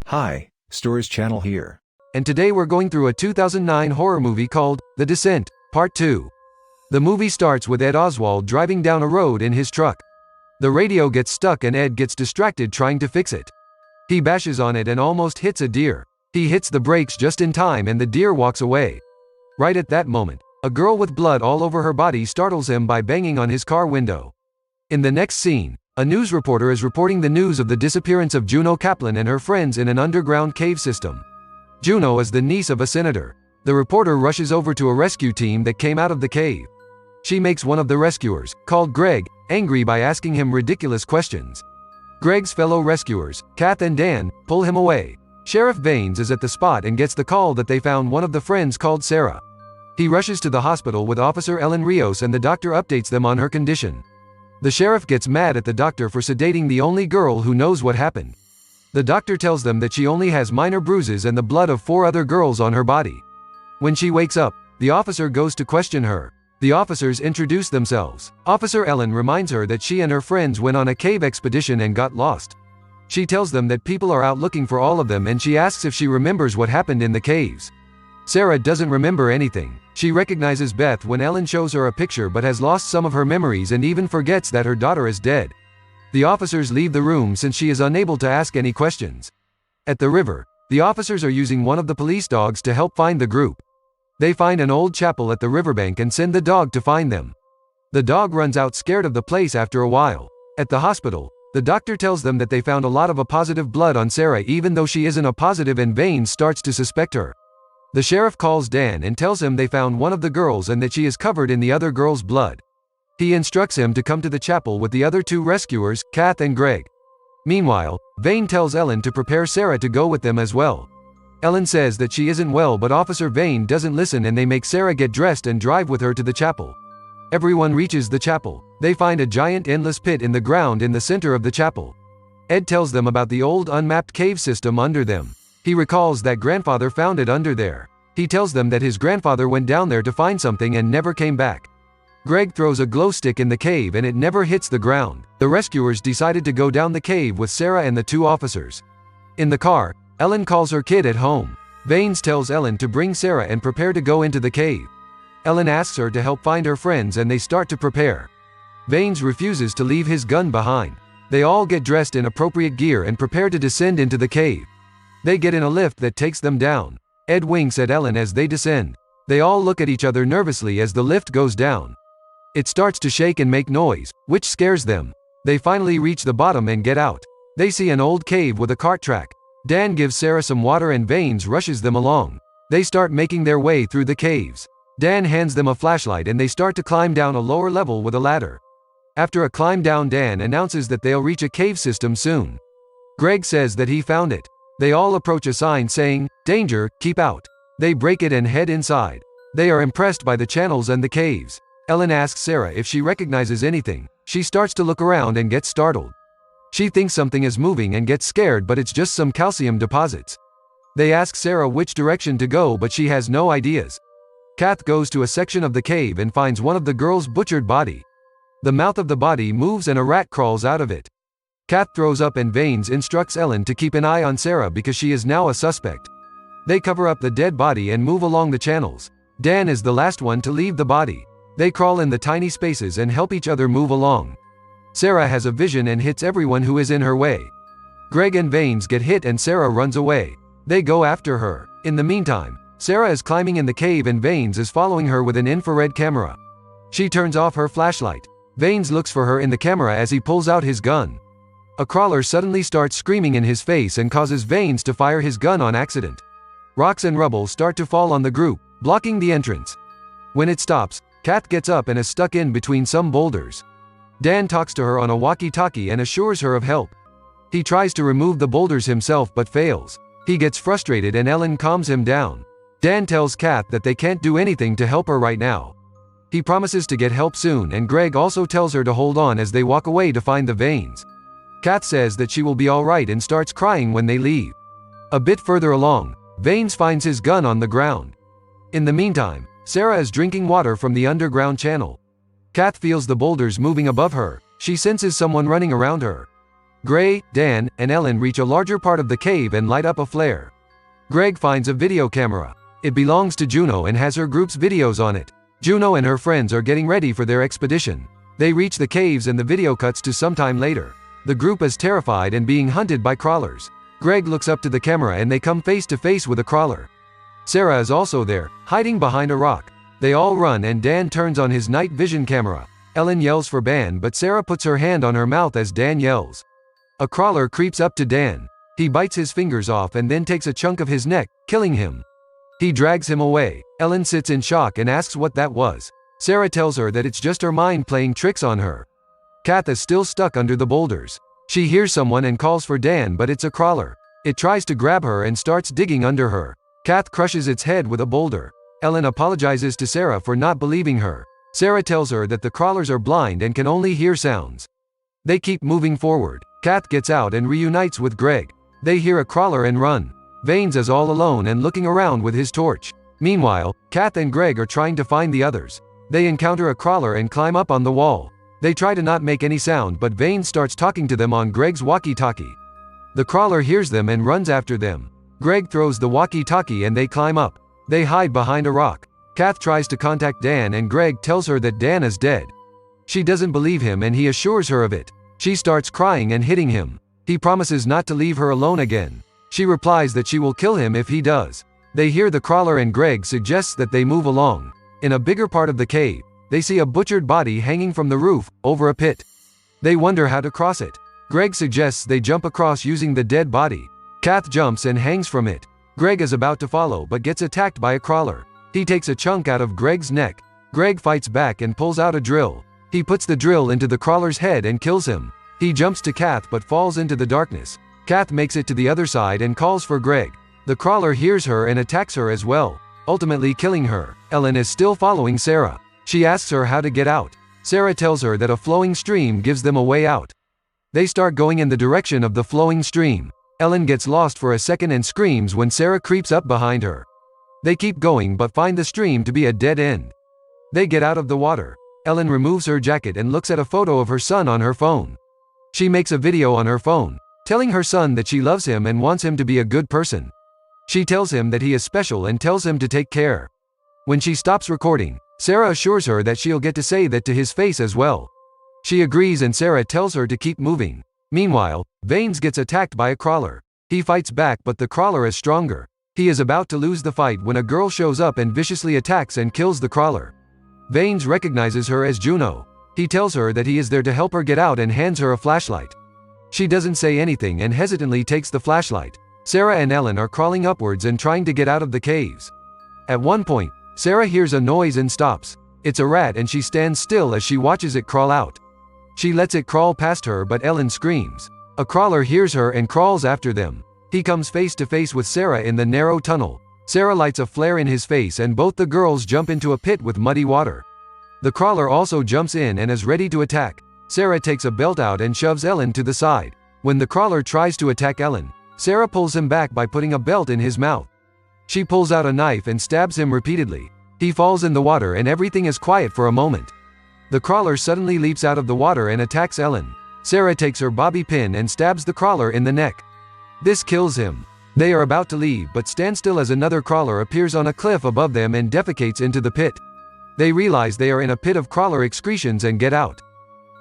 Hi, Stories Channel here. And today we're going through a 2009 horror movie called The Descent, Part 2. The movie starts with Ed Oswald driving down a road in his truck. The radio gets stuck and Ed gets distracted trying to fix it. He bashes on it and almost hits a deer. He hits the brakes just in time and the deer walks away. Right at that moment, a girl with blood all over her body startles him by banging on his car window. In the next scene, a news reporter is reporting the news of the disappearance of Juno Kaplan and her friends in an underground cave system. Juno is the niece of a senator. The reporter rushes over to a rescue team that came out of the cave. She makes one of the rescuers, called Greg, angry by asking him ridiculous questions. Greg's fellow rescuers, Kath and Dan, pull him away. Sheriff Baines is at the spot and gets the call that they found one of the friends called Sarah. He rushes to the hospital with Officer Ellen Rios and the doctor updates them on her condition. The sheriff gets mad at the doctor for sedating the only girl who knows what happened. The doctor tells them that she only has minor bruises and the blood of 4 other girls on her body. When she wakes up, the officer goes to question her. The officers introduce themselves. Officer Ellen reminds her that she and her friends went on a cave expedition and got lost. She tells them that people are out looking for all of them and she asks if she remembers what happened in the caves. Sarah doesn't remember anything. She recognizes Beth when Ellen shows her a picture but has lost some of her memories and even forgets that her daughter is dead. The officers leave the room since she is unable to ask any questions. At the river, the officers are using one of the police dogs to help find the group. They find an old chapel at the riverbank and send the dog to find them. The dog runs out scared of the place after a while. At the hospital, the doctor tells them that they found a lot of A positive blood on Sarah even though she isn't A positive and Baines starts to suspect her. The sheriff calls Dan and tells him they found one of the girls and that she is covered in the other girl's blood. He instructs him to come to the chapel with the other 2 rescuers, Kath and Greg. Meanwhile, Vane tells Ellen to prepare Sarah to go with them as well. Ellen says that she isn't well but Officer Vane doesn't listen and they make Sarah get dressed and drive with her to the chapel. Everyone reaches the chapel. They find a giant endless pit in the ground in the center of the chapel. Ed tells them about the old unmapped cave system under them. He recalls that grandfather found it under there. He tells them that his grandfather went down there to find something and never came back. Greg throws a glow stick in the cave and it never hits the ground. The rescuers decided to go down the cave with Sarah and the 2 officers. In the car, Ellen calls her kid at home. Baines tells Ellen to bring Sarah and prepare to go into the cave. Ellen asks her to help find her friends and they start to prepare. Baines refuses to leave his gun behind. They all get dressed in appropriate gear and prepare to descend into the cave. They get in a lift that takes them down. Ed winks at Ellen as they descend. They all look at each other nervously as the lift goes down. It starts to shake and make noise, which scares them. They finally reach the bottom and get out. They see an old cave with a cart track. Dan gives Sarah some water and Baines rushes them along. They start making their way through the caves. Dan hands them a flashlight and they start to climb down a lower level with a ladder. After a climb down, Dan announces that they'll reach a cave system soon. Greg says that he found it. They all approach a sign saying, "Danger, keep out." They break it and head inside. They are impressed by the channels and the caves. Ellen asks Sarah if she recognizes anything. She starts to look around and gets startled. She thinks something is moving and gets scared but it's just some calcium deposits. They ask Sarah which direction to go but she has no ideas. Kath goes to a section of the cave and finds one of the girls' butchered body. The mouth of the body moves and a rat crawls out of it. Kath throws up and Baines instructs Ellen to keep an eye on Sarah because she is now a suspect. They cover up the dead body and move along the channels. Dan is the last one to leave the body. They crawl in the tiny spaces and help each other move along. Sarah has a vision and hits everyone who is in her way. Greg and Baines get hit and Sarah runs away. They go after her. In the meantime, Sarah is climbing in the cave and Baines is following her with an infrared camera. She turns off her flashlight. Baines looks for her in the camera as he pulls out his gun. A crawler suddenly starts screaming in his face and causes Baines to fire his gun on accident. Rocks and rubble start to fall on the group, blocking the entrance. When it stops, Kath gets up and is stuck in between some boulders. Dan talks to her on a walkie-talkie and assures her of help. He tries to remove the boulders himself but fails. He gets frustrated and Ellen calms him down. Dan tells Kath that they can't do anything to help her right now. He promises to get help soon and Greg also tells her to hold on as they walk away to find the veins. Kath says that she will be alright and starts crying when they leave. A bit further along, Baines finds his gun on the ground. In the meantime, Sarah is drinking water from the underground channel. Kath feels the boulders moving above her. She senses someone running around her. Gray, Dan, and Ellen reach a larger part of the cave and light up a flare. Greg finds a video camera. It belongs to Juno and has her group's videos on it. Juno and her friends are getting ready for their expedition. They reach the caves and the video cuts to sometime later. The group is terrified and being hunted by crawlers. Greg looks up to the camera and they come face to face with a crawler. Sarah is also there, hiding behind a rock. They all run and Dan turns on his night vision camera. Ellen yells for ban, but Sarah puts her hand on her mouth as Dan yells. A crawler creeps up to Dan. He bites his fingers off and then takes a chunk of his neck, killing him. He drags him away. Ellen sits in shock and asks what that was. Sarah tells her that it's just her mind playing tricks on her. Kath is still stuck under the boulders. She hears someone and calls for Dan, but it's a crawler. It tries to grab her and starts digging under her. Kath crushes its head with a boulder. Ellen apologizes to Sarah for not believing her. Sarah tells her that the crawlers are blind and can only hear sounds. They keep moving forward. Kath gets out and reunites with Greg. They hear a crawler and run. Vanes is all alone and looking around with his torch. Meanwhile, Kath and Greg are trying to find the others. They encounter a crawler and climb up on the wall. They try to not make any sound, but Vane starts talking to them on Greg's walkie-talkie. The crawler hears them and runs after them. Greg throws the walkie-talkie and they climb up. They hide behind a rock. Kath tries to contact Dan and Greg tells her that Dan is dead. She doesn't believe him and he assures her of it. She starts crying and hitting him. He promises not to leave her alone again. She replies that she will kill him if he does. They hear the crawler and Greg suggests that they move along. In a bigger part of the cave, they see a butchered body hanging from the roof, over a pit. They wonder how to cross it. Greg suggests they jump across using the dead body. Kath jumps and hangs from it. Greg is about to follow but gets attacked by a crawler. He takes a chunk out of Greg's neck. Greg fights back and pulls out a drill. He puts the drill into the crawler's head and kills him. He jumps to Kath but falls into the darkness. Kath makes it to the other side and calls for Greg. The crawler hears her and attacks her as well, ultimately killing her. Ellen is still following Sarah. She asks her how to get out. Sarah tells her that a flowing stream gives them a way out. They start going in the direction of the flowing stream. Ellen gets lost for a second and screams when Sarah creeps up behind her. They keep going but find the stream to be a dead end. They get out of the water. Ellen removes her jacket and looks at a photo of her son on her phone. She makes a video on her phone, telling her son that she loves him and wants him to be a good person. She tells him that he is special and tells him to take care. When she stops recording, Sarah assures her that she'll get to say that to his face as well. She agrees and Sarah tells her to keep moving. Meanwhile, Vanes gets attacked by a crawler. He fights back but the crawler is stronger. He is about to lose the fight when a girl shows up and viciously attacks and kills the crawler. Vanes recognizes her as Juno. He tells her that he is there to help her get out and hands her a flashlight. She doesn't say anything and hesitantly takes the flashlight. Sarah and Ellen are crawling upwards and trying to get out of the caves. At one point, Sarah hears a noise and stops. It's a rat and she stands still as she watches it crawl out. She lets it crawl past her but Ellen screams. A crawler hears her and crawls after them. He comes face to face with Sarah in the narrow tunnel. Sarah lights a flare in his face and both the girls jump into a pit with muddy water. The crawler also jumps in and is ready to attack. Sarah takes a belt out and shoves Ellen to the side. When the crawler tries to attack Ellen, Sarah pulls him back by putting a belt in his mouth. She pulls out a knife and stabs him repeatedly. He falls in the water and everything is quiet for a moment. The crawler suddenly leaps out of the water and attacks Ellen. Sarah takes her bobby pin and stabs the crawler in the neck. This kills him. They are about to leave but stand still as another crawler appears on a cliff above them and defecates into the pit. They realize they are in a pit of crawler excretions and get out.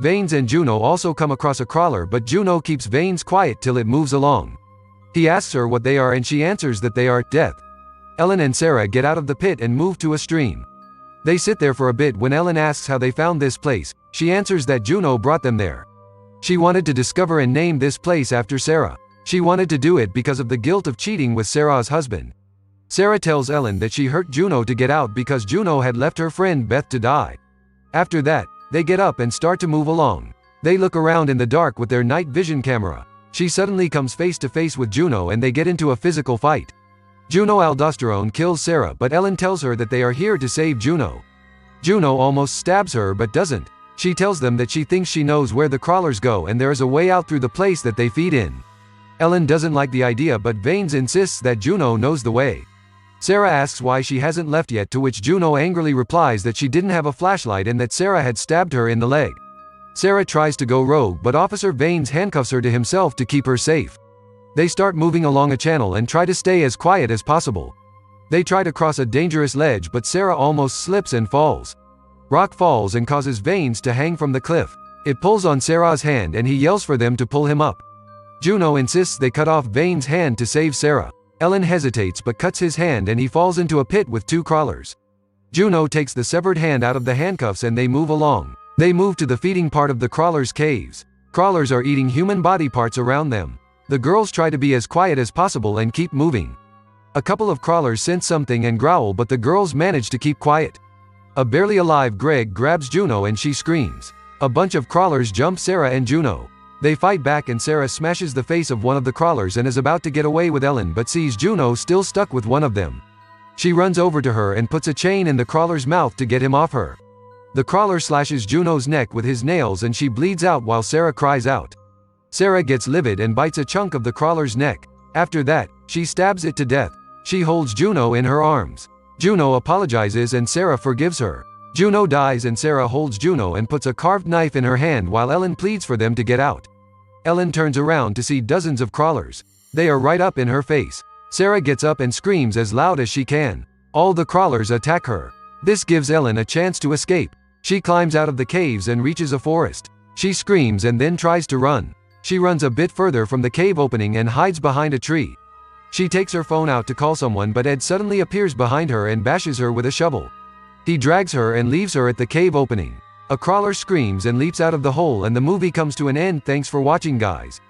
Vanes and Juno also come across a crawler but Juno keeps Vanes quiet till it moves along. He asks her what they are and she answers that they are death. Ellen and Sarah get out of the pit and move to a stream. They sit there for a bit when Ellen asks how they found this place. She answers that Juno brought them there. She wanted to discover and name this place after Sarah. She wanted to do it because of the guilt of cheating with Sarah's husband. Sarah tells Ellen that she hurt Juno to get out because Juno had left her friend Beth to die. After that, they get up and start to move along. They look around in the dark with their night vision camera. She suddenly comes face to face with Juno and they get into a physical fight. Juno aldosterone kills Sarah but Ellen tells her that they are here to save Juno. Juno almost stabs her but doesn't. She tells them that she thinks she knows where the crawlers go and there is a way out through the place that they feed in. Ellen doesn't like the idea but Vanes insists that Juno knows the way. Sarah asks why she hasn't left yet, to which Juno angrily replies that she didn't have a flashlight and that Sarah had stabbed her in the leg. Sarah tries to go rogue, but Officer Vanes handcuffs her to himself to keep her safe. They start moving along a channel and try to stay as quiet as possible. They try to cross a dangerous ledge, but Sarah almost slips and falls. Rock falls and causes Vanes to hang from the cliff. It pulls on Sarah's hand and he yells for them to pull him up. Juno insists they cut off Vane's hand to save Sarah. Ellen hesitates but cuts his hand and he falls into a pit with 2 crawlers. Juno takes the severed hand out of the handcuffs and they move along. They move to the feeding part of the crawlers' caves. Crawlers are eating human body parts around them. The girls try to be as quiet as possible and keep moving. A couple of crawlers sense something and growl, but the girls manage to keep quiet. A barely alive Greg grabs Juno and she screams. A bunch of crawlers jump Sarah and Juno. They fight back and Sarah smashes the face of one of the crawlers and is about to get away with Ellen, but sees Juno still stuck with one of them. She runs over to her and puts a chain in the crawler's mouth to get him off her. The crawler slashes Juno's neck with his nails and she bleeds out while Sarah cries out. Sarah gets livid and bites a chunk of the crawler's neck. After that, she stabs it to death. She holds Juno in her arms. Juno apologizes and Sarah forgives her. Juno dies and Sarah holds Juno and puts a carved knife in her hand while Ellen pleads for them to get out. Ellen turns around to see dozens of crawlers. They are right up in her face. Sarah gets up and screams as loud as she can. All the crawlers attack her. This gives Ellen a chance to escape. She climbs out of the caves and reaches a forest. She screams and then tries to run. She runs a bit further from the cave opening and hides behind a tree. She takes her phone out to call someone, but Ed suddenly appears behind her and bashes her with a shovel. He drags her and leaves her at the cave opening. A crawler screams and leaps out of the hole and the movie comes to an end. Thanks for watching, guys.